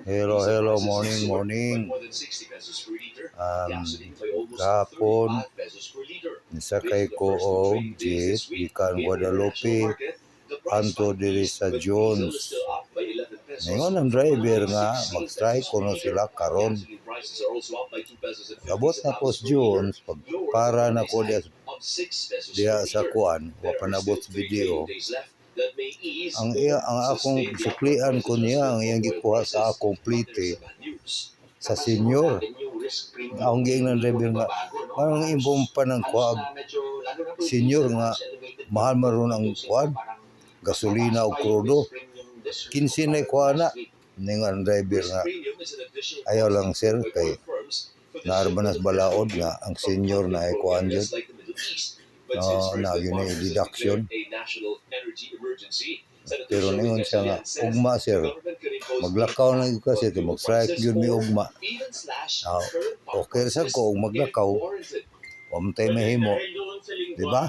Hello, morning. Gahapon, nisakay ko og jeep gikan Guadalupe anto diri sa Jones. Ningon ang driver nga mag-strike kuno sila karon. Abot na ko sa Jones, para na ko diya sa kuan, wa pa nabot sa video. Ang akong suklian ko niya, ang iyang gikuha sa akong plite sa senior. Ang giingnan driver nga, parang imbong pa ng kuwag senior nga, mahal maroon ang kuwan, gasolina o krudo. 15 na kuha na. Ningan driver nga, ayaw lang sir, kay naarbanas balaod nga, ang senior na ay kuhan dyan. Na yun ay deduction. Pero ningon siya nga, ugma sir, maglakaw na yun kasi ito, mag-strike yun may ugma. Okay sa ko, maglakaw, pamtay mahimo, diba?